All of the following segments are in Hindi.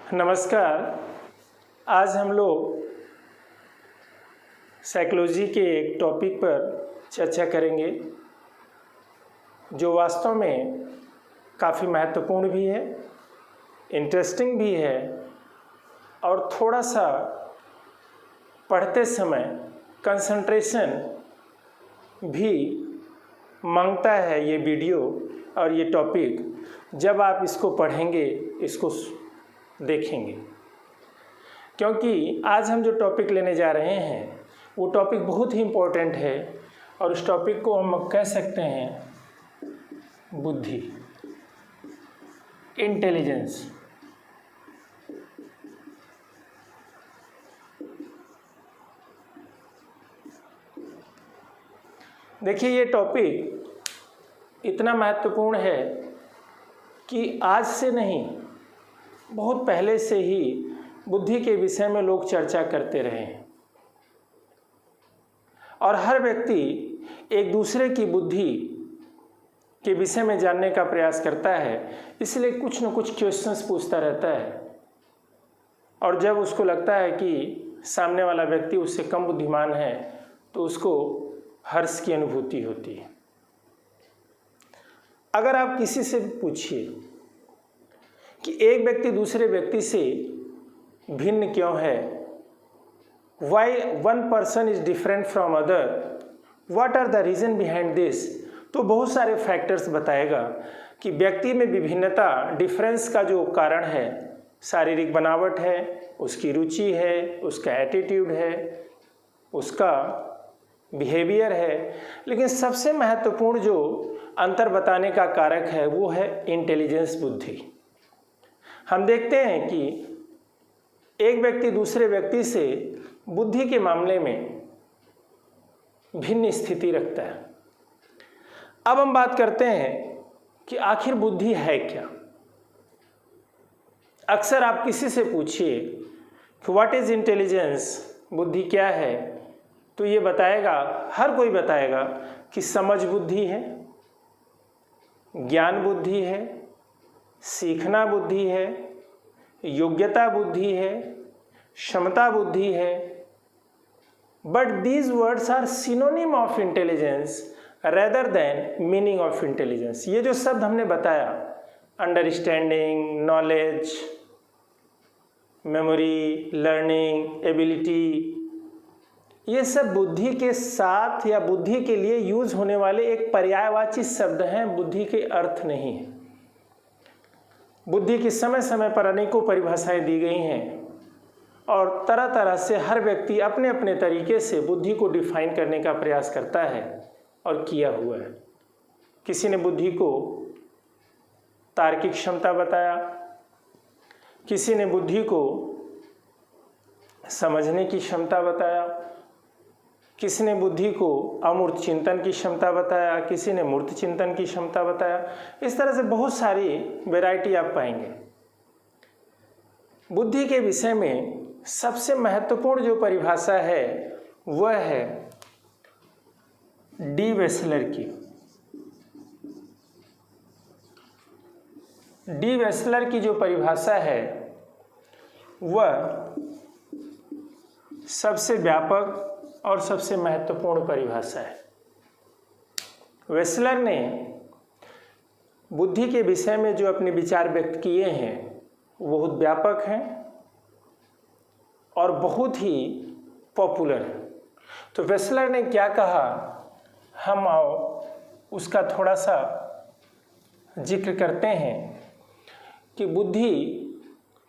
नमस्कार। आज हम लोग साइकोलॉजी के एक टॉपिक पर चर्चा करेंगे जो वास्तव में काफ़ी महत्वपूर्ण भी है, इंटरेस्टिंग भी है और थोड़ा सा पढ़ते समय कंसंट्रेशन भी मांगता है ये वीडियो और ये टॉपिक। जब आप इसको पढ़ेंगे, इसको देखेंगे, क्योंकि आज हम जो टॉपिक लेने जा रहे हैं वो टॉपिक बहुत ही इम्पोर्टेंट है और उस टॉपिक को हम कह सकते हैं बुद्धि, इंटेलिजेंस। देखिए, ये टॉपिक इतना महत्वपूर्ण है कि आज से नहीं, बहुत पहले से ही बुद्धि के विषय में लोग चर्चा करते रहे हैं और हर व्यक्ति एक दूसरे की बुद्धि के विषय में जानने का प्रयास करता है, इसलिए कुछ न कुछ क्वेश्चंस पूछता रहता है। और जब उसको लगता है कि सामने वाला व्यक्ति उससे कम बुद्धिमान है तो उसको हर्ष की अनुभूति होती है। अगर आप किसी से पूछिए कि एक व्यक्ति दूसरे व्यक्ति से भिन्न क्यों है, why one person is different from other, what are the reason behind this, तो बहुत सारे फैक्टर्स बताएगा कि व्यक्ति में विभिन्नता, डिफरेंस का जो कारण है शारीरिक बनावट है, उसकी रुचि है, उसका एटीट्यूड है, उसका बिहेवियर है, लेकिन सबसे महत्वपूर्ण जो अंतर बताने का कारक है वो है इंटेलिजेंस, बुद्धि। हम देखते हैं कि एक व्यक्ति दूसरे व्यक्ति से बुद्धि के मामले में भिन्न स्थिति रखता है। अब हम बात करते हैं कि आखिर बुद्धि है क्या। अक्सर आप किसी से पूछिए कि व्हाट इज इंटेलिजेंस, बुद्धि क्या है, तो ये बताएगा, हर कोई बताएगा कि समझ बुद्धि है, ज्ञान बुद्धि है, सीखना बुद्धि है, योग्यता बुद्धि है, क्षमता बुद्धि है। But these words are synonym of intelligence rather than meaning of intelligence. ये जो शब्द हमने बताया, understanding, knowledge, memory, learning, ability, ये सब बुद्धि के साथ या बुद्धि के लिए यूज होने वाले एक पर्यायवाची शब्द हैं, बुद्धि के अर्थ नहीं है। बुद्धि की समय समय पर अनेकों परिभाषाएं दी गई हैं और तरह तरह से हर व्यक्ति अपने अपने तरीके से बुद्धि को डिफाइन करने का प्रयास करता है और किया हुआ है। किसी ने बुद्धि को तार्किक क्षमता बताया, किसी ने बुद्धि को समझने की क्षमता बताया, किसी ने बुद्धि को अमूर्त चिंतन की क्षमता बताया, किसी ने मूर्त चिंतन की क्षमता बताया। इस तरह से बहुत सारी वैरायटी आप पाएंगे। बुद्धि के विषय में सबसे महत्वपूर्ण जो परिभाषा है वह है डी वेसलर की। डी वेसलर की जो परिभाषा है वह सबसे व्यापक और सबसे महत्वपूर्ण परिभाषा है। वेसलर ने बुद्धि के विषय में जो अपने विचार व्यक्त किए हैं वो बहुत व्यापक हैं और बहुत ही पॉपुलर है। तो वेसलर ने क्या कहा, हम आओ उसका थोड़ा सा जिक्र करते हैं कि बुद्धि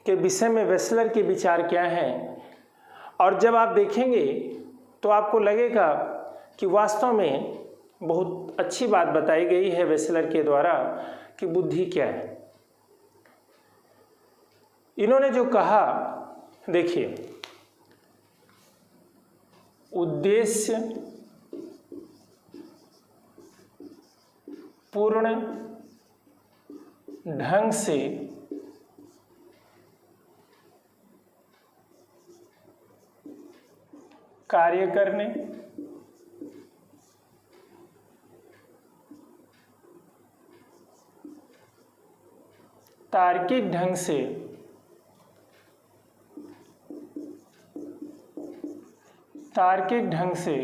के विषय में वेसलर के विचार क्या हैं। और जब आप देखेंगे तो आपको लगेगा कि वास्तव में बहुत अच्छी बात बताई गई है वेसलर के द्वारा कि बुद्धि क्या है। इन्होंने जो कहा, देखिए, उद्देश्य पूर्ण ढंग से कार्य करने, तार्किक ढंग से तार्किक ढंग से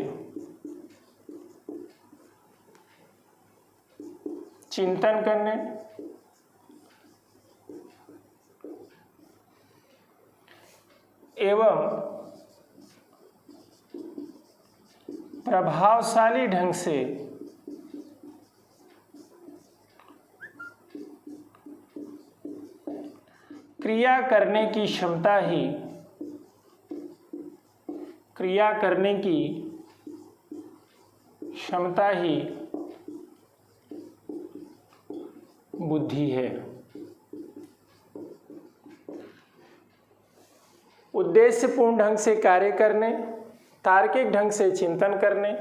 चिंतन करने एवं प्रभावशाली ढंग से क्रिया करने की क्षमता ही बुद्धि है। उद्देश्यपूर्ण ढंग से कार्य करने, तार्किक ढंग से चिंतन करने,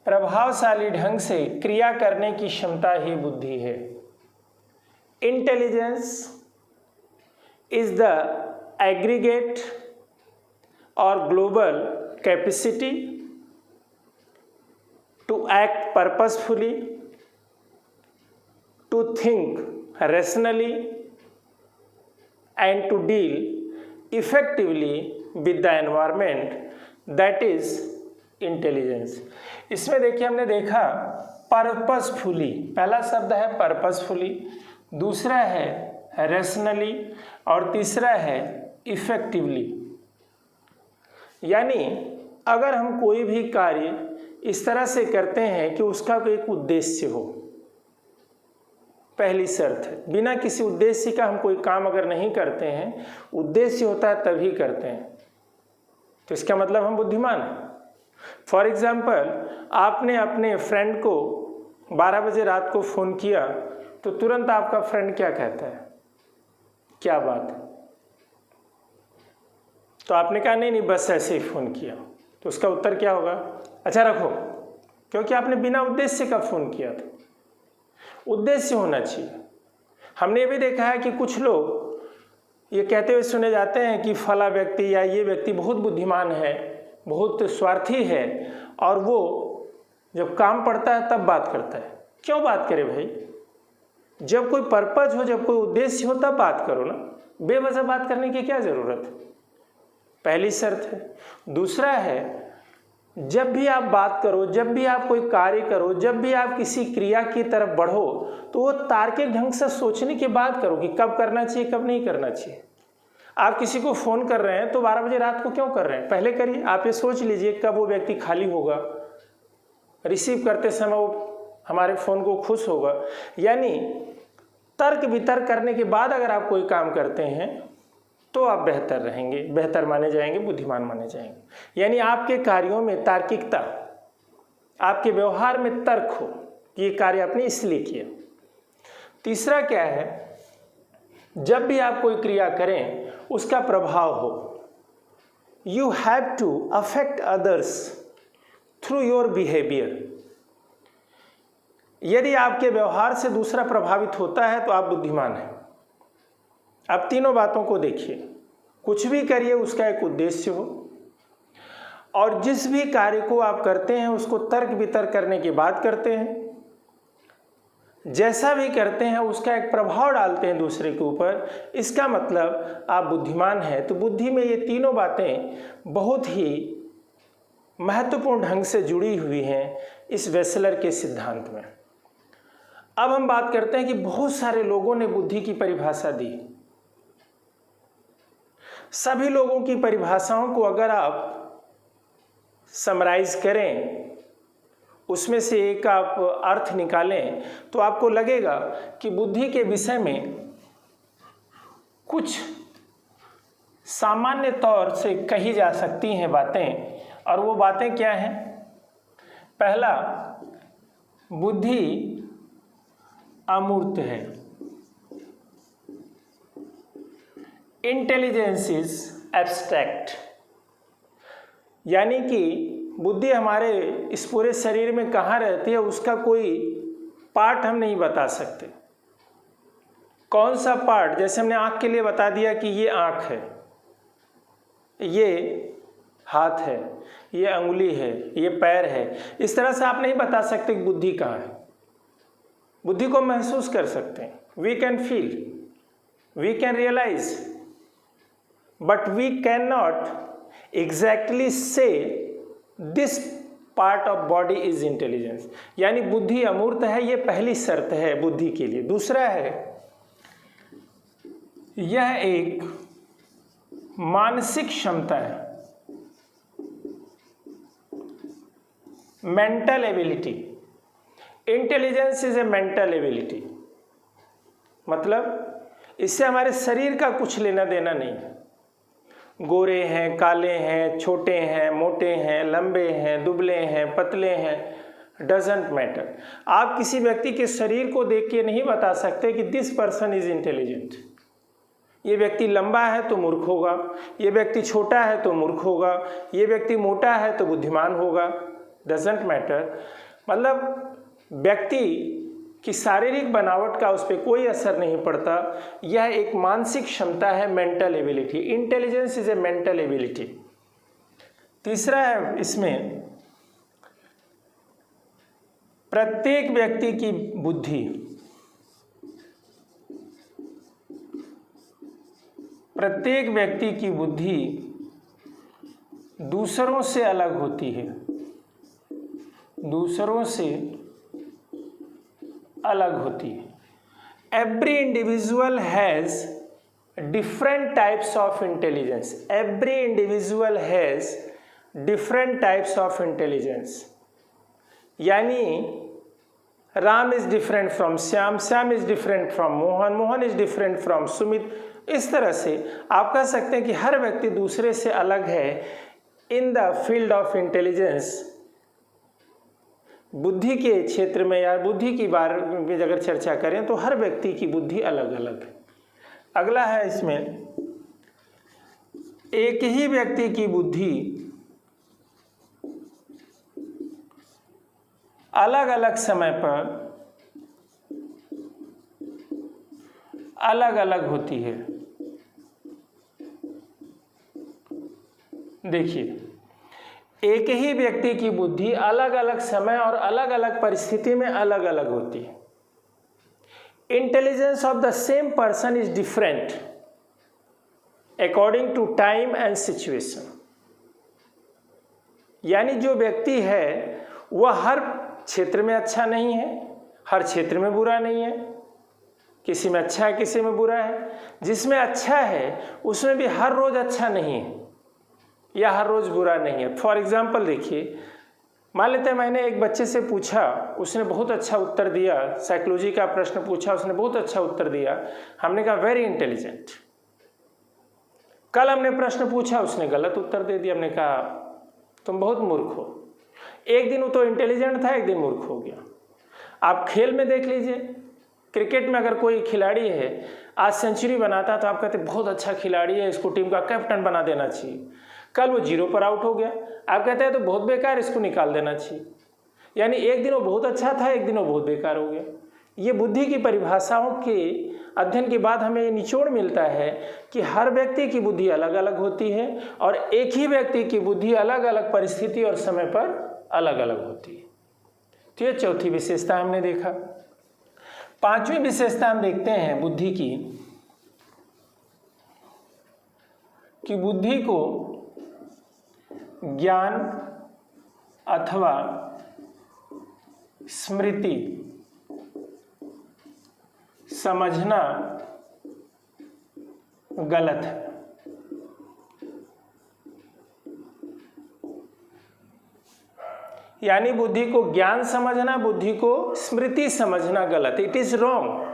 प्रभावशाली ढंग से क्रिया करने की क्षमता ही बुद्धि है। Intelligence is the aggregate or global capacity to act purposefully, to think rationally, and to deal effectively with the environment. That is intelligence. इसमें देखिए हमने देखा purposefully, पहला शब्द है purposefully, दूसरा है रैशनली और तीसरा है इफेक्टिवली। यानी अगर हम कोई भी कार्य इस तरह से करते हैं कि उसका एक उद्देश्य हो, पहली शर्त है। बिना किसी उद्देश्य का हम कोई काम अगर नहीं करते हैं, उद्देश्य होता है तभी करते हैं, तो इसका मतलब हम बुद्धिमान हैं। फॉर एग्जाम्पल, आपने अपने फ्रेंड को 12 बजे रात को फ़ोन किया तो तुरंत आपका फ्रेंड क्या कहता है, क्या बात है? तो आपने कहा नहीं बस ऐसे ही फ़ोन किया, तो उसका उत्तर क्या होगा? अच्छा रखो, क्योंकि आपने बिना उद्देश्य का फ़ोन किया था। उद्देश्य होना चाहिए। हमने ये भी देखा है कि कुछ लोग ये कहते हुए सुने जाते हैं कि फला व्यक्ति या ये व्यक्ति बहुत बुद्धिमान है, बहुत स्वार्थी है, और वो जब काम पड़ता है तब बात करता है। क्यों बात करे भाई? जब कोई पर्पज हो, जब कोई उद्देश्य हो तब बात करो ना, बेवजह बात करने की क्या ज़रूरत है? पहली शर्त है। दूसरा है, जब भी आप बात करो, जब भी आप कोई कार्य करो, जब भी आप किसी क्रिया की तरफ बढ़ो, तो वो तार्किक ढंग से सोचने के बाद करो कि कब करना चाहिए, कब नहीं करना चाहिए। आप किसी को फ़ोन कर रहे हैं तो 12 बजे रात को क्यों कर रहे हैं? पहले करिए। आप ये सोच लीजिए कब वो व्यक्ति खाली होगा, रिसीव करते समय वो हमारे फ़ोन को खुश होगा। यानी तर्क वितर्क करने के बाद अगर आप कोई काम करते हैं तो आप बेहतर रहेंगे, बेहतर माने जाएंगे, बुद्धिमान माने जाएंगे। यानी आपके कार्यों में तार्किकता, आपके व्यवहार में तर्क हो कि ये कार्य आपने इसलिए किया। तीसरा क्या है? जब भी आप कोई क्रिया करें उसका प्रभाव हो। You have to affect others through your behaviour. यदि आपके व्यवहार से दूसरा प्रभावित होता है तो आप बुद्धिमान हैं। अब तीनों बातों को देखिए, कुछ भी करिए उसका एक उद्देश्य हो, और जिस भी कार्य को आप करते हैं उसको तर्क वितर्क करने के बाद करते हैं, जैसा भी करते हैं उसका एक प्रभाव डालते हैं दूसरे के ऊपर, इसका मतलब आप बुद्धिमान हैं। तो बुद्धि में ये तीनों बातें बहुत ही महत्वपूर्ण ढंग से जुड़ी हुई हैं इस वेसलर के सिद्धांत में। अब हम बात करते हैं कि बहुत सारे लोगों ने बुद्धि की परिभाषा दी। सभी लोगों की परिभाषाओं को अगर आप समराइज करें, उसमें से एक आप अर्थ निकालें, तो आपको लगेगा कि बुद्धि के विषय में कुछ सामान्य तौर से कही जा सकती हैं बातें। और वो बातें क्या हैं? पहला, बुद्धि अमूर्त है। Intelligence is abstract. यानी कि बुद्धि हमारे इस पूरे शरीर में कहाँ रहती है उसका कोई पार्ट हम नहीं बता सकते। कौन सा पार्ट? जैसे हमने आँख के लिए बता दिया कि ये आँख है, ये हाथ है, ये अंगुली है, ये पैर है। इस तरह से आप नहीं बता सकते कि बुद्धि कहाँ है। बुद्धि को महसूस कर सकते हैं, we can feel, we can realize, but we can not exactly say this part of body is intelligence, यानी बुद्धि अमूर्त है, ये पहली शर्त है बुद्धि के लिए। दूसरा है यह एक मानसिक क्षमता है, mental ability. Intelligence is a mental ability, मतलब इससे हमारे शरीर का कुछ लेना देना नहीं है। गोरे हैं, काले हैं, छोटे हैं, मोटे हैं, लंबे हैं, दुबले हैं, पतले हैं, डजेंट मैटर। आप किसी व्यक्ति के शरीर को देख के नहीं बता सकते कि दिस पर्सन इज इंटेलिजेंट। ये व्यक्ति लंबा है तो मूर्ख होगा, ये व्यक्ति छोटा है तो मूर्ख होगा, ये व्यक्ति मोटा है तो बुद्धिमान होगा, डजेंट मैटर। मतलब व्यक्ति की शारीरिक बनावट का उस पर कोई असर नहीं पड़ता। यह एक मानसिक क्षमता है, mental ability. Intelligence is a mental ability. तीसरा है इसमें प्रत्येक व्यक्ति की बुद्धि, प्रत्येक व्यक्ति की बुद्धि दूसरों से अलग होती है, दूसरों से अलग होती है। Every individual has different types of intelligence. Every individual has different types of intelligence, यानी Ram is different from Shyam, Shyam is different from Mohan, Mohan is different from Sumit. इस तरह से आप कह सकते हैं कि हर व्यक्ति दूसरे से अलग है in the field of intelligence. बुद्धि के क्षेत्र में या बुद्धि की बारे में अगर चर्चा करें तो हर व्यक्ति की बुद्धि अलग अलग है। अगला है इसमें एक ही व्यक्ति की बुद्धि अलग अलग समय पर अलग अलग होती है। देखिए, एक ही व्यक्ति की बुद्धि अलग अलग समय और अलग अलग परिस्थिति में अलग अलग होती है। Intelligence of the same person is different according to time and situation. यानी जो व्यक्ति है वह हर क्षेत्र में अच्छा नहीं है, हर क्षेत्र में बुरा नहीं है, किसी में अच्छा है किसी में बुरा है। जिसमें अच्छा है उसमें भी हर रोज अच्छा नहीं है या हर रोज बुरा नहीं है। फॉर एग्जाम्पल देखिए, मान लेते हैं मैंने एक बच्चे से पूछा, उसने बहुत अच्छा उत्तर दिया, साइकोलॉजी का प्रश्न पूछा, उसने बहुत अच्छा उत्तर दिया, हमने कहा वेरी इंटेलिजेंट। कल हमने प्रश्न पूछा, उसने गलत उत्तर दे दिया, हमने कहा तुम बहुत मूर्ख हो। एक दिन वो तो इंटेलिजेंट था, एक दिन मूर्ख हो गया। आप खेल में देख लीजिए, क्रिकेट में अगर कोई खिलाड़ी है आज सेंचुरी बनाता तो आप कहते बहुत अच्छा खिलाड़ी है, इसको टीम का कैप्टन बना देना चाहिए। कल वो 0 पर आउट हो गया, आप कहते हैं तो बहुत बेकार, इसको निकाल देना चाहिए। यानी एक दिन वो बहुत अच्छा था, एक दिन वो बहुत बेकार हो गया। ये बुद्धि की परिभाषाओं के अध्ययन के बाद हमें ये निचोड़ मिलता है कि हर व्यक्ति की बुद्धि अलग अलग होती है और एक ही व्यक्ति की बुद्धि अलग अलग परिस्थिति और समय पर अलग अलग होती है। तो ये चौथी विशेषता हमने देखा। पांचवी विशेषता हम देखते हैं बुद्धि की, कि बुद्धि को ज्ञान अथवा स्मृति समझना गलत है। यानी बुद्धि को ज्ञान समझना, बुद्धि को स्मृति समझना गलत। It is wrong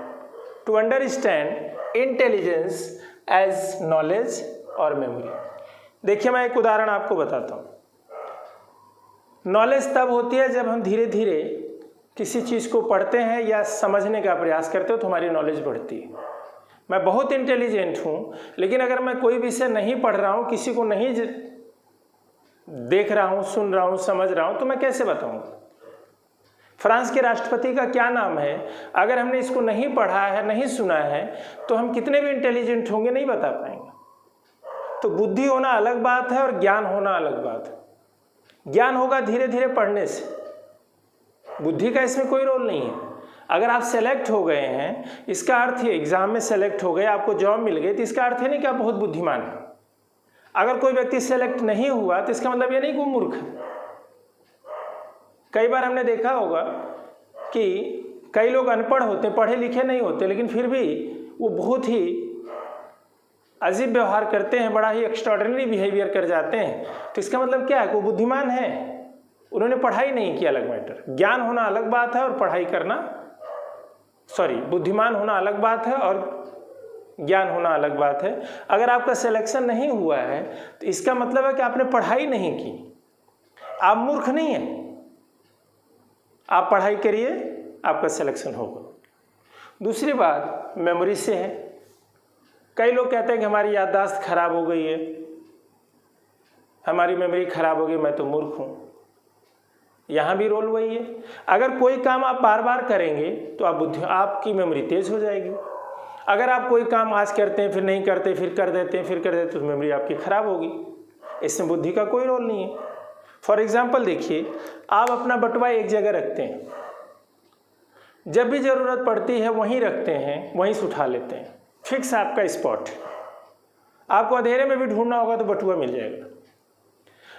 to understand intelligence as knowledge और मेमोरी। देखिए, मैं एक उदाहरण आपको बताता हूँ। नॉलेज तब होती है जब हम धीरे धीरे किसी चीज़ को पढ़ते हैं या समझने का प्रयास करते हो तो हमारी नॉलेज बढ़ती है। मैं बहुत इंटेलिजेंट हूँ, लेकिन अगर मैं कोई विषय नहीं पढ़ रहा हूँ, किसी को नहीं देख रहा हूँ, सुन रहा हूँ, समझ रहा हूँ, तो मैं कैसे बताऊँगा? फ्रांस के राष्ट्रपति का क्या नाम है? अगर हमने इसको नहीं पढ़ा है, नहीं सुना है, तो हम कितने भी इंटेलिजेंट होंगे नहीं बता पाएंगे। तो बुद्धि होना अलग बात है और ज्ञान होना अलग बात है। ज्ञान होगा धीरे धीरे पढ़ने से, बुद्धि का इसमें कोई रोल नहीं है। अगर आप सेलेक्ट हो गए हैं, इसका अर्थ ही एग्जाम में सेलेक्ट हो गए, आपको जॉब मिल गई, तो इसका अर्थ है नहीं कि आप बहुत बुद्धिमान हैं। अगर कोई व्यक्ति सेलेक्ट नहीं हुआ तो इसका मतलब ये नहीं कि वो मूर्ख है। कई बार हमने देखा होगा कि कई लोग अनपढ़ होते, पढ़े लिखे नहीं होते, लेकिन फिर भी वो बहुत ही अजीब व्यवहार करते हैं, बड़ा ही एक्स्ट्राऑर्डिनरी बिहेवियर कर जाते हैं। तो इसका मतलब क्या है कि वो बुद्धिमान है, उन्होंने पढ़ाई नहीं की, अलग मैटर। ज्ञान होना अलग बात है और पढ़ाई करना, बुद्धिमान होना अलग बात है और ज्ञान होना अलग बात है। अगर आपका सिलेक्शन नहीं हुआ है तो इसका मतलब है कि आपने पढ़ाई नहीं की, आप मूर्ख नहीं हैं। आप पढ़ाई करिए, आपका सिलेक्शन होगा। दूसरी बात मेमोरी से है। कई लोग कहते हैं कि हमारी याददाश्त खराब हो गई है, हमारी मेमोरी खराब हो गई, मैं तो मूर्ख हूँ। यहाँ भी रोल वही है। अगर कोई काम आप बार बार करेंगे तो आपकी मेमोरी तेज हो जाएगी। अगर आप कोई काम आज करते हैं, फिर नहीं करते, फिर कर देते हैं, फिर कर देते, तो मेमोरी आपकी खराब होगी। इसमें बुद्धि का कोई रोल नहीं है। फॉर एग्जाम्पल देखिए, आप अपना बटुआ एक जगह रखते हैं, जब भी ज़रूरत पड़ती है वहीं रखते हैं, वहीं से उठा लेते हैं, फिक्स आपका स्पॉट। आपको अंधेरे में भी ढूंढना होगा तो बटुआ मिल जाएगा।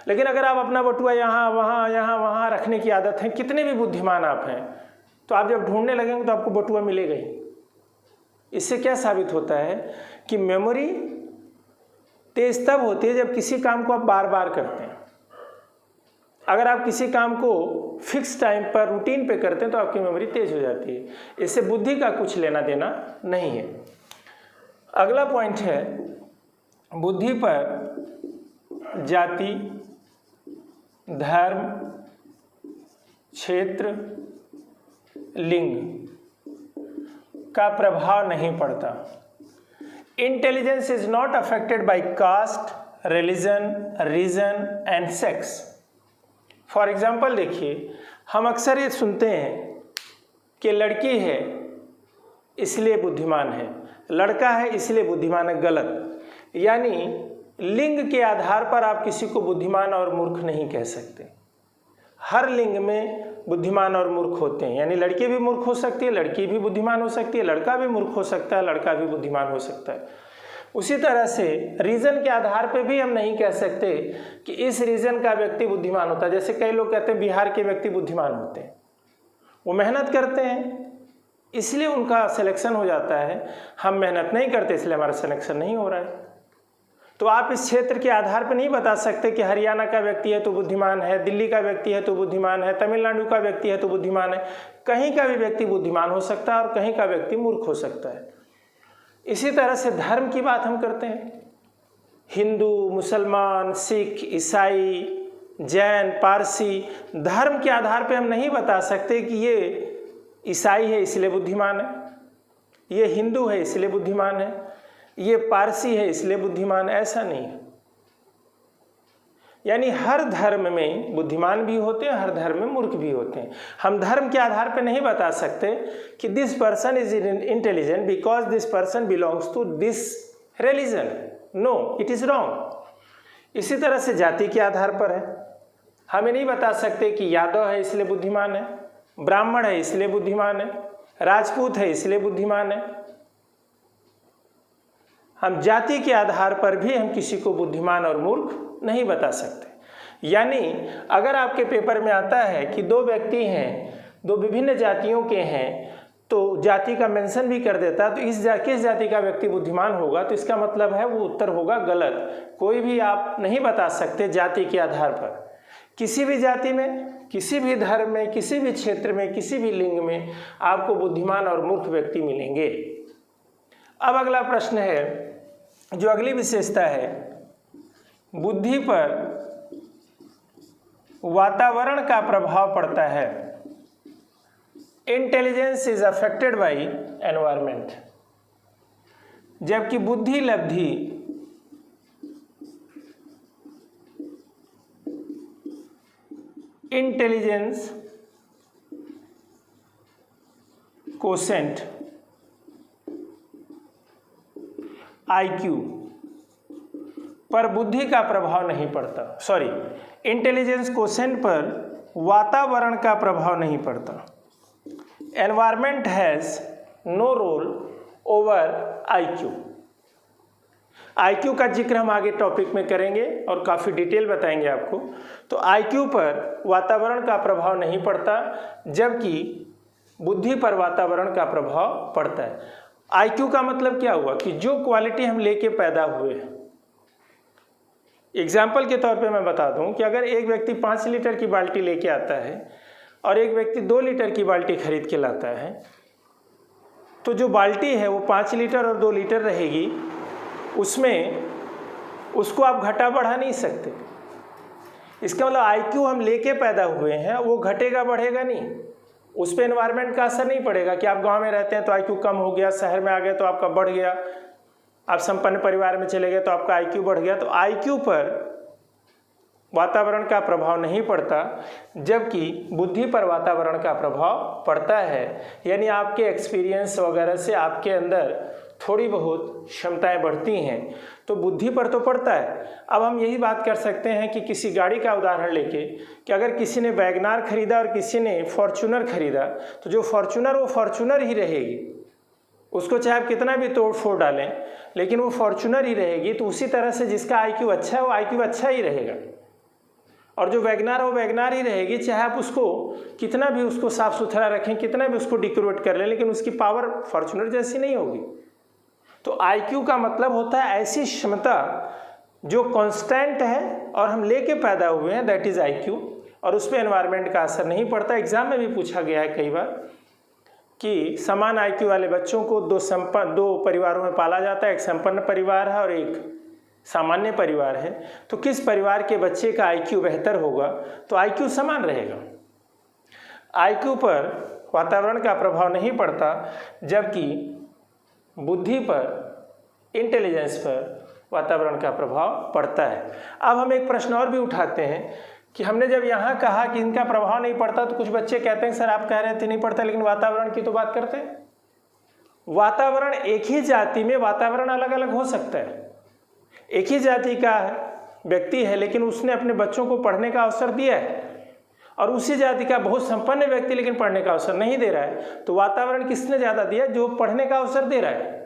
लेकिन अगर आप अपना बटुआ यहाँ वहाँ रखने की आदत है, कितने भी बुद्धिमान आप हैं, तो आप जब ढूंढने लगेंगे तो आपको बटुआ मिलेगा ही। इससे क्या साबित होता है कि मेमोरी तेज तब होती है जब किसी काम को आप बार बार करते हैं। अगर आप किसी काम को फिक्स टाइम पर, रूटीन पे करते हैं तो आपकी मेमोरी तेज हो जाती है। इससे बुद्धि का कुछ लेना देना नहीं है। अगला पॉइंट है, बुद्धि पर जाति, धर्म, क्षेत्र, लिंग का प्रभाव नहीं पड़ता। Intelligence is not affected by caste, religion, region and sex. For example देखिए, हम अक्सर ये सुनते हैं कि लड़की है इसलिए बुद्धिमान है, लड़का है इसलिए बुद्धिमान है। गलत। यानी लिंग के आधार पर आप किसी को बुद्धिमान और मूर्ख नहीं कह सकते। हर लिंग में बुद्धिमान और मूर्ख होते हैं। यानी लड़की भी मूर्ख हो सकती है, लड़की भी बुद्धिमान हो सकती है, लड़का भी मूर्ख हो सकता है, लड़का भी बुद्धिमान हो सकता है। उसी तरह से रीजन के आधार पे भी हम नहीं कह सकते कि इस रीजन का व्यक्ति बुद्धिमान होता है। जैसे कई लोग कहते हैं बिहार के व्यक्ति बुद्धिमान होते हैं, वो मेहनत करते हैं इसलिए उनका सिलेक्शन हो जाता है। हम मेहनत नहीं करते इसलिए हमारा सिलेक्शन नहीं हो रहा है। तो आप इस क्षेत्र के आधार पर नहीं बता सकते कि हरियाणा का व्यक्ति है तो बुद्धिमान है, दिल्ली का व्यक्ति है तो बुद्धिमान है, तमिलनाडु का व्यक्ति है तो बुद्धिमान है। कहीं का भी व्यक्ति बुद्धिमान हो सकता है और कहीं का व्यक्ति मूर्ख हो सकता है। इसी तरह से धर्म की बात हम करते हैं। हिंदू, मुसलमान, सिख, ईसाई, जैन, पारसी, धर्म के आधार पर हम नहीं बता सकते कि ये ईसाई है इसलिए बुद्धिमान है, ये हिंदू है इसलिए बुद्धिमान है, ये पारसी है इसलिए बुद्धिमान है। ऐसा नहीं है। यानी हर धर्म में बुद्धिमान भी होते हैं, हर धर्म में मूर्ख भी होते हैं। हम धर्म के आधार पर नहीं बता सकते कि this person is intelligent because this person belongs to this religion. No, it is wrong. इसी तरह से जाति के आधार पर है। हमें नहीं बता सकते कि यादव है इसलिए बुद्धिमान है, ब्राह्मण है इसलिए बुद्धिमान है, राजपूत है इसलिए बुद्धिमान है। हम जाति के आधार पर भी हम किसी को बुद्धिमान और मूर्ख नहीं बता सकते। यानी अगर आपके पेपर में आता है कि दो व्यक्ति हैं, दो विभिन्न जातियों के हैं, तो जाति का मेंशन भी कर देता है, तो किस जाति का व्यक्ति बुद्धिमान होगा, तो इसका मतलब है वो उत्तर होगा गलत। कोई भी आप नहीं बता सकते जाति के आधार पर। किसी भी जाति में, किसी भी धर्म में, किसी भी क्षेत्र में, किसी भी लिंग में आपको बुद्धिमान और मूर्ख व्यक्ति मिलेंगे। अब अगला प्रश्न है, जो अगली विशेषता है, बुद्धि पर वातावरण का प्रभाव पड़ता है। Intelligence is affected by environment. जबकि बुद्धि लब्धि इंटेलिजेंस कोसेंट IQ पर बुद्धि का प्रभाव नहीं पड़ता। इंटेलिजेंस कोसेंट पर वातावरण का प्रभाव नहीं पड़ता। Environment has no role over IQ। IQ का जिक्र हम आगे टॉपिक में करेंगे और काफ़ी डिटेल बताएंगे आपको। तो आईक्यू पर वातावरण का प्रभाव नहीं पड़ता, जबकि बुद्धि पर वातावरण का प्रभाव पड़ता है। आईक्यू का मतलब क्या हुआ कि जो क्वालिटी हम लेके पैदा हुए हैं। एग्जाम्पल के तौर पे मैं बता दूं कि अगर एक व्यक्ति 5 लीटर की बाल्टी लेके आता है और एक व्यक्ति 2 लीटर की बाल्टी खरीद के लाता है, तो जो बाल्टी है वो 5 लीटर और 2 लीटर रहेगी, उसमें उसको आप घटा बढ़ा नहीं सकते। इसका मतलब आईक्यू हम लेके पैदा हुए हैं, वो घटेगा बढ़ेगा नहीं, उस पर एनवायरनमेंट का असर नहीं पड़ेगा कि आप गांव में रहते हैं तो आईक्यू कम हो गया, शहर में आ गए तो आपका बढ़ गया, आप संपन्न परिवार में चले गए तो आपका आईक्यू बढ़ गया। तो आईक्यू पर वातावरण का प्रभाव नहीं पड़ता, जबकि बुद्धि पर वातावरण का प्रभाव पड़ता है। यानी आपके एक्सपीरियंस वगैरह से आपके अंदर थोड़ी बहुत क्षमताएं बढ़ती हैं, तो बुद्धि पर तो पड़ता है। अब हम यही बात कर सकते हैं कि किसी गाड़ी का उदाहरण लेके कि अगर किसी ने वैगनार खरीदा और किसी ने फॉर्च्यूनर खरीदा, तो जो फॉर्च्यूनर वो फॉर्च्यूनर ही रहेगी, उसको चाहे आप कितना भी तोड़ फोड़ डालें लेकिन वो फॉर्च्यूनर ही रहेगी। तो उसी तरह से जिसका आईक्यू अच्छा है वो आईक्यू अच्छा ही रहेगा, और जो वैगनार वो वैगनार ही रहेगी, चाहे आप उसको कितना भी उसको साफ सुथरा रखें, कितना भी उसको डेकोरेट कर लें, लेकिन उसकी पावर फॉर्च्यूनर जैसी नहीं होगी। तो आईक्यू का मतलब होता है ऐसी क्षमता जो कांस्टेंट है और हम लेके पैदा हुए हैं, दैट इज आईक्यू, और उस पर एनवायरनमेंट का असर नहीं पड़ता। एग्जाम में भी पूछा गया है कई बार कि समान आईक्यू वाले बच्चों को दो परिवारों में पाला जाता है, एक संपन्न परिवार है और एक सामान्य परिवार है, तो किस परिवार के बच्चे का आईक्यू बेहतर होगा? तो आईक्यू समान रहेगा। आईक्यू पर वातावरण का प्रभाव नहीं पड़ता, जबकि बुद्धि पर, इंटेलिजेंस पर वातावरण का प्रभाव पड़ता है। अब हम एक प्रश्न और भी उठाते हैं कि हमने जब यहाँ कहा कि इनका प्रभाव नहीं पड़ता, तो कुछ बच्चे कहते हैं सर आप कह रहे थे नहीं पड़ता, लेकिन वातावरण की तो बात करते हैं। वातावरण एक ही जाति में वातावरण अलग अलग हो सकता है। एक ही जाति का व्यक्ति है लेकिन उसने अपने बच्चों को पढ़ने का अवसर दिया है, और उसी जाति का बहुत संपन्न व्यक्ति लेकिन पढ़ने का अवसर नहीं दे रहा है। तो वातावरण किसने ज़्यादा दिया? जो पढ़ने का अवसर दे रहा है।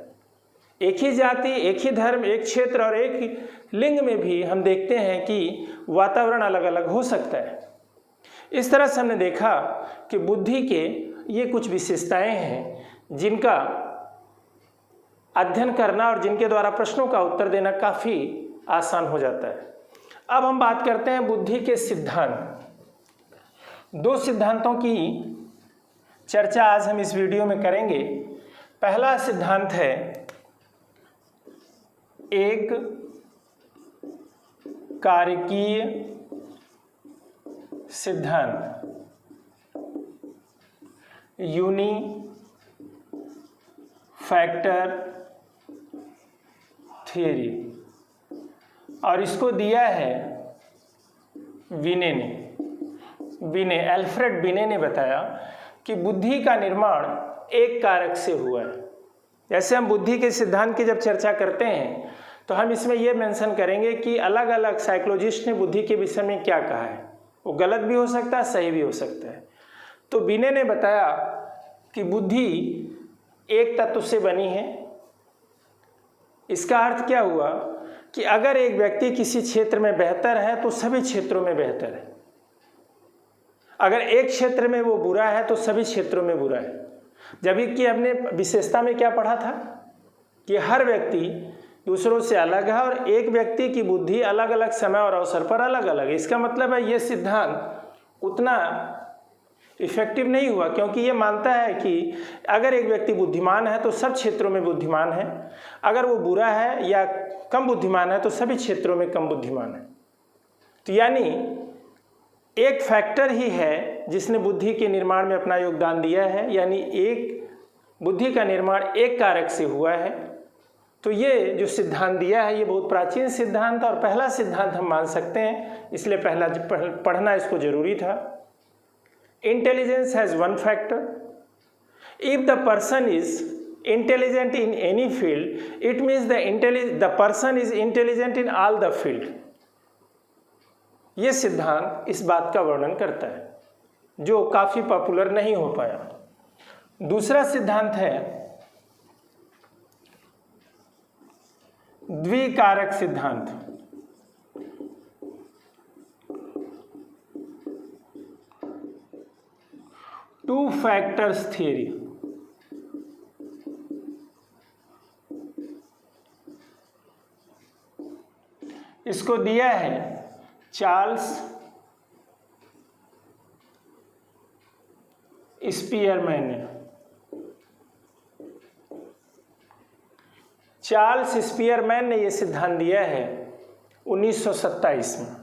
एक ही जाति, एक ही धर्म, एक क्षेत्र और एक लिंग में भी हम देखते हैं कि वातावरण अलग अलग हो सकता है। इस तरह से हमने देखा कि बुद्धि के ये कुछ विशेषताएं हैं जिनका अध्ययन करना और जिनके द्वारा प्रश्नों का उत्तर देना काफ़ी आसान हो जाता है। अब हम बात करते हैं बुद्धि के सिद्धांत। 2 सिद्धांतों की चर्चा आज हम इस वीडियो में करेंगे। पहला सिद्धांत है एक कारकीय सिद्धांत, यूनी फैक्टर थियरी, और इसको दिया है अल्फ्रेड बिने ने बताया कि बुद्धि का निर्माण एक कारक से हुआ है। जैसे हम बुद्धि के सिद्धांत की जब चर्चा करते हैं तो हम इसमें यह मेंशन करेंगे कि अलग अलग साइकोलॉजिस्ट ने बुद्धि के विषय में क्या कहा है। वो गलत भी हो सकता है, सही भी हो सकता है। तो बिने ने बताया कि बुद्धि एक तत्व से बनी है। इसका अर्थ क्या हुआ कि अगर एक व्यक्ति किसी क्षेत्र में बेहतर है तो सभी क्षेत्रों में बेहतर है, अगर एक क्षेत्र में वो बुरा है तो सभी क्षेत्रों में बुरा है। जबकि हमने विशेषता में क्या पढ़ा था कि हर व्यक्ति दूसरों से अलग है और एक व्यक्ति की बुद्धि अलग अलग समय और अवसर पर अलग अलग है। इसका मतलब है ये सिद्धांत उतना इफेक्टिव नहीं हुआ, क्योंकि ये मानता है कि अगर एक व्यक्ति बुद्धिमान है तो सब क्षेत्रों में बुद्धिमान है, अगर वो बुरा है या कम बुद्धिमान है तो सभी क्षेत्रों में कम बुद्धिमान है। तो यानी एक फैक्टर ही है जिसने बुद्धि के निर्माण में अपना योगदान दिया है, यानी एक बुद्धि का निर्माण एक कारक से हुआ है। तो ये जो सिद्धांत दिया है ये बहुत प्राचीन सिद्धांत और पहला सिद्धांत हम मान सकते हैं, इसलिए पहला पढ़ना इसको जरूरी था। Intelligence has one factor. If the person is intelligent in any field it means the person is intelligent in all the field. ये सिद्धांत इस बात का वर्णन करता है जो काफी पॉपुलर नहीं हो पाया। दूसरा सिद्धांत है द्विकारक सिद्धांत। Two factors theory. इसको दिया है चार्ल्स स्पीयरमैन ने। चार्ल्स स्पीयरमैन ने यह सिद्धांत दिया है 1927 में।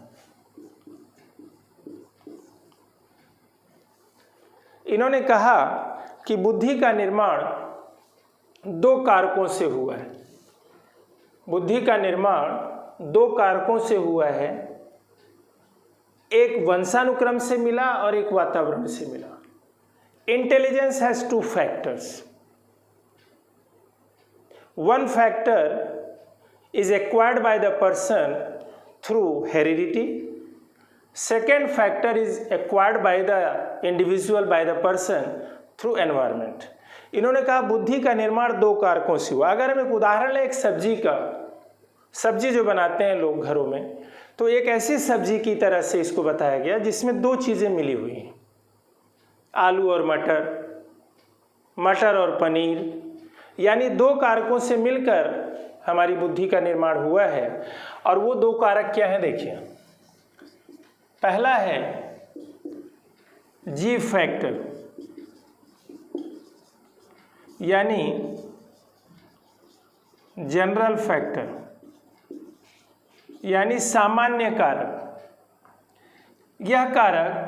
इन्होंने कहा कि बुद्धि का निर्माण दो कारकों से हुआ है। बुद्धि का निर्माण दो कारकों से हुआ है, एक वंशानुक्रम से मिला और एक वातावरण से मिला। Intelligence has two factors. One factor is acquired by the person through heredity. Second factor is acquired by the individual by the person through environment. इन्होंने कहा बुद्धि का निर्माण दो कारकों से हुआ। अगर हम एक उदाहरण लें एक सब्जी का, सब्जी जो बनाते हैं लोग घरों में, तो एक ऐसी सब्जी की तरह से इसको बताया गया जिसमें दो चीज़ें मिली हुई हैं, आलू और मटर, मटर और पनीर, यानी दो कारकों से मिलकर हमारी बुद्धि का निर्माण हुआ है। और वो दो कारक क्या हैं देखिए। पहला है जी फैक्टर, यानी जनरल फैक्टर, यानी सामान्य कारक। यह कारक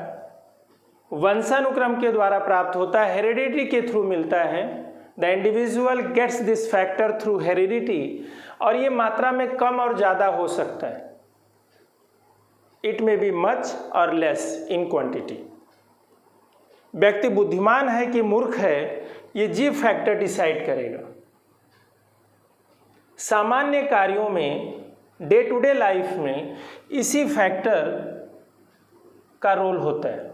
वंशानुक्रम के द्वारा प्राप्त होता है, हेरिडिटी के थ्रू मिलता है। The individual gets this factor through heredity, और ये मात्रा में कम और ज़्यादा हो सकता है। It may be much or less in quantity. व्यक्ति बुद्धिमान है कि मूर्ख है, ये जी फैक्टर डिसाइड करेगा। सामान्य कार्यों में, डे टू डे लाइफ में इसी फैक्टर का रोल होता है।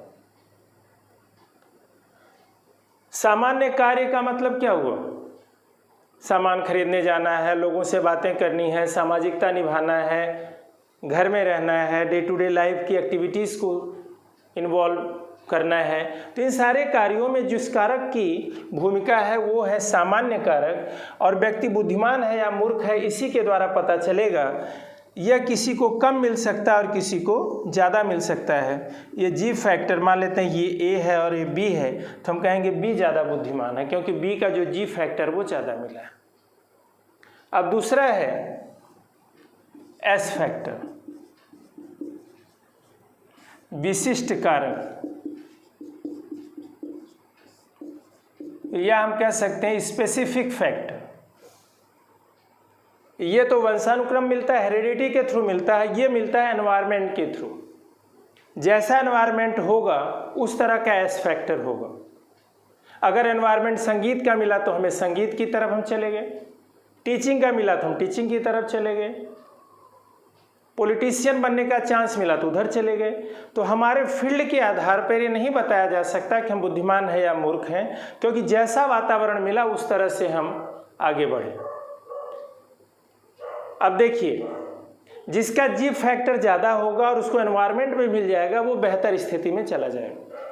सामान्य कार्य का मतलब क्या हुआ? सामान खरीदने जाना है, लोगों से बातें करनी है, सामाजिकता निभाना है, घर में रहना है, डे टू डे लाइफ की एक्टिविटीज़ को इन्वॉल्व करना है। तो इन सारे कार्यों में जिस कारक की भूमिका है वो है सामान्य कारक, और व्यक्ति बुद्धिमान है या मूर्ख है इसी के द्वारा पता चलेगा। यह किसी को कम मिल सकता है और किसी को ज़्यादा मिल सकता है। ये जी फैक्टर, मान लेते हैं ये ए है और ये बी है, तो हम कहेंगे बी ज़्यादा बुद्धिमान है क्योंकि बी का जो जी फैक्टर वो ज़्यादा मिला है। अब दूसरा है एस फैक्टर, विशिष्ट कारक, या हम कह सकते हैं स्पेसिफिक फैक्टर। ये तो वंशानुक्रम मिलता है, हेरिडिटी के थ्रू मिलता है, ये मिलता है एनवायरनमेंट के थ्रू। जैसा एनवायरनमेंट होगा उस तरह का एस फैक्टर होगा। अगर एनवायरनमेंट संगीत का मिला तो हमें संगीत की तरफ हम चले गए, टीचिंग का मिला तो हम टीचिंग की तरफ चले गए, पॉलिटिशियन बनने का चांस मिला तो उधर चले गए। तो हमारे फील्ड के आधार पर ये नहीं बताया जा सकता कि हम बुद्धिमान हैं या मूर्ख हैं, क्योंकि जैसा वातावरण मिला उस तरह से हम आगे बढ़े। अब देखिए, जिसका जी फैक्टर ज़्यादा होगा और उसको एनवायरनमेंट में मिल जाएगा वो बेहतर स्थिति में चला जाएगा।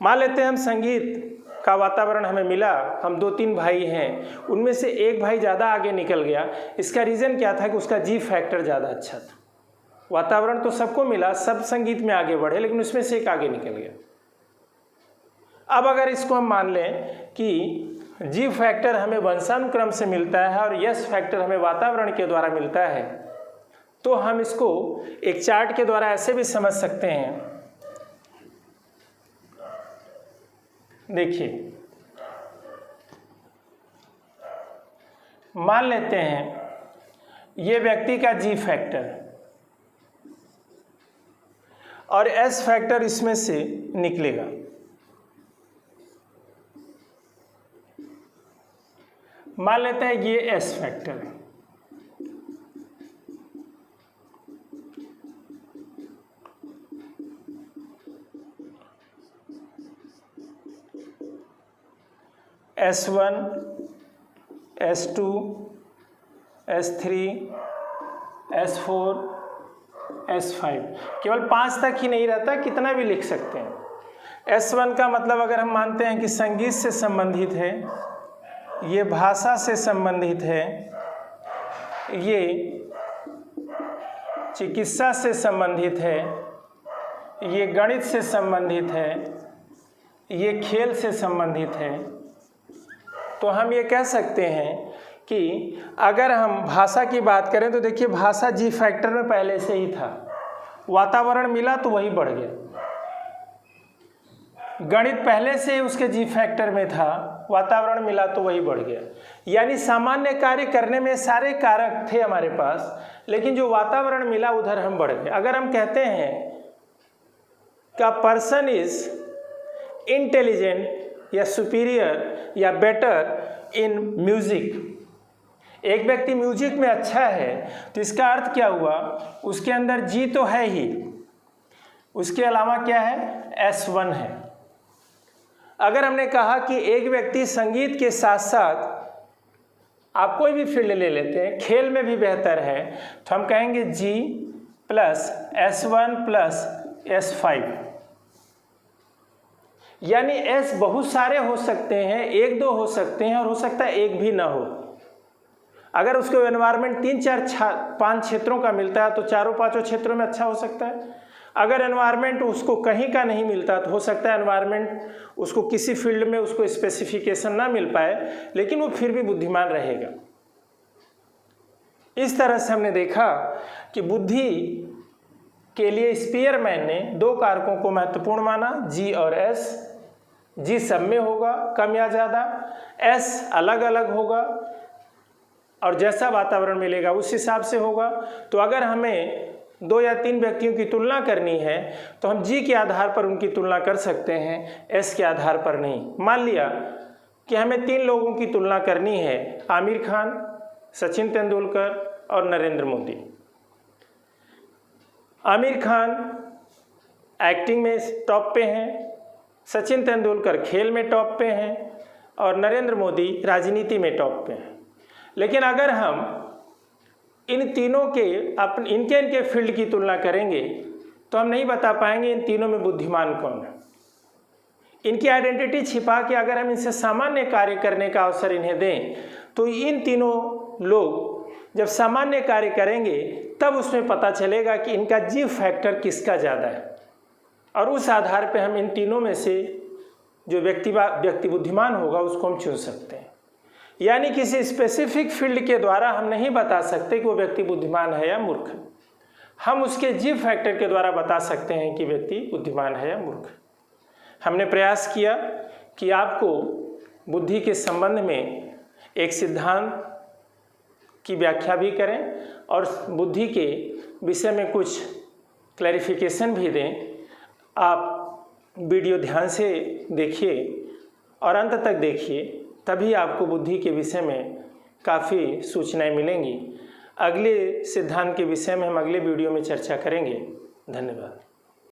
मान लेते हैं हम संगीत का वातावरण हमें मिला, हम 2-3 भाई हैं, उनमें से एक भाई ज़्यादा आगे निकल गया। इसका रीज़न क्या था कि उसका जी फैक्टर ज़्यादा अच्छा था। वातावरण तो सबको मिला, सब संगीत में आगे बढ़े, लेकिन उसमें से एक आगे निकल गया। अब अगर इसको हम मान लें कि जी फैक्टर हमें वंशानुक्रम से मिलता है और यस फैक्टर हमें वातावरण के द्वारा मिलता है, तो हम इसको एक चार्ट के द्वारा ऐसे भी समझ सकते हैं। देखिए, मान लेते हैं ये व्यक्ति का जी फैक्टर और एस फैक्टर इसमें से निकलेगा। मान लेते हैं ये एस फैक्टर है, S1, S2, S3, S4, S5, केवल 5 तक ही नहीं रहता, कितना भी लिख सकते हैं। S1 का मतलब अगर हम मानते हैं कि संगीत से संबंधित है, ये भाषा से संबंधित है, ये चिकित्सा से संबंधित है, ये गणित से संबंधित है, ये खेल से संबंधित है, तो हम ये कह सकते हैं कि अगर हम भाषा की बात करें तो देखिए भाषा जी फैक्टर में पहले से ही था, वातावरण मिला तो वही बढ़ गया। गणित पहले से उसके जी फैक्टर में था, वातावरण मिला तो वही बढ़ गया। यानी सामान्य कार्य करने में सारे कारक थे हमारे पास, लेकिन जो वातावरण मिला उधर हम बढ़ गए। अगर हम कहते हैं कि पर्सन इज इंटेलिजेंट या सुपीरियर या बेटर इन म्यूजिक, एक व्यक्ति म्यूजिक में अच्छा है, तो इसका अर्थ क्या हुआ, उसके अंदर जी तो है ही, उसके अलावा क्या है, S1 है। अगर हमने कहा कि एक व्यक्ति संगीत के साथ साथ, आप कोई भी फील्ड ले लेते हैं, खेल में भी बेहतर है, तो हम कहेंगे G plus S1 plus S5। यानी S बहुत सारे हो सकते हैं, 1-2 हो सकते हैं, और हो सकता है एक भी ना हो। अगर उसको एनवायरनमेंट 3-4-5 क्षेत्रों का मिलता है तो 4-5 क्षेत्रों में अच्छा हो सकता है। अगर एनवायरनमेंट उसको कहीं का नहीं मिलता तो हो सकता है एनवायरनमेंट उसको किसी फील्ड में उसको स्पेसिफिकेशन ना मिल पाए, लेकिन वो फिर भी बुद्धिमान रहेगा। इस तरह से हमने देखा कि बुद्धि के लिए स्पीयरमैन ने 2 कारकों को महत्वपूर्ण माना, G और S। G सब में होगा, कम या ज़्यादा, S अलग अलग होगा, और जैसा वातावरण मिलेगा उस हिसाब से होगा। तो अगर हमें 2 या 3 व्यक्तियों की तुलना करनी है तो हम G के आधार पर उनकी तुलना कर सकते हैं, S के आधार पर नहीं। मान लिया कि हमें 3 लोगों की तुलना करनी है, आमिर खान, सचिन तेंदुलकर और नरेंद्र मोदी। आमिर खान एक्टिंग में टॉप पे हैं, सचिन तेंदुलकर खेल में टॉप पे हैं, और नरेंद्र मोदी राजनीति में टॉप पे हैं। लेकिन अगर हम इन तीनों के इनके फील्ड की तुलना करेंगे तो हम नहीं बता पाएंगे इन तीनों में बुद्धिमान कौन है। इनकी आइडेंटिटी छिपा के अगर हम इनसे सामान्य कार्य करने का अवसर इन्हें दें तो इन तीनों लोग जब सामान्य कार्य करेंगे तब उसमें पता चलेगा कि इनका जी फैक्टर किसका ज़्यादा है, और उस आधार पर हम इन तीनों में से जो व्यक्ति बुद्धिमान होगा उसको हम चुन सकते हैं। यानी किसी स्पेसिफिक फील्ड के द्वारा हम नहीं बता सकते कि वो व्यक्ति बुद्धिमान है या मूर्ख है। हम उसके जी फैक्टर के द्वारा बता सकते हैं कि व्यक्ति बुद्धिमान है या मूर्ख है। हमने प्रयास किया कि आपको बुद्धि के संबंध में एक सिद्धांत की व्याख्या भी करें और बुद्धि के विषय में कुछ क्लैरिफिकेशन भी दें। आप वीडियो ध्यान से देखिए और अंत तक देखिए, तभी आपको बुद्धि के विषय में काफ़ी सूचनाएं मिलेंगी। अगले सिद्धांत के विषय में हम अगले वीडियो में चर्चा करेंगे। धन्यवाद।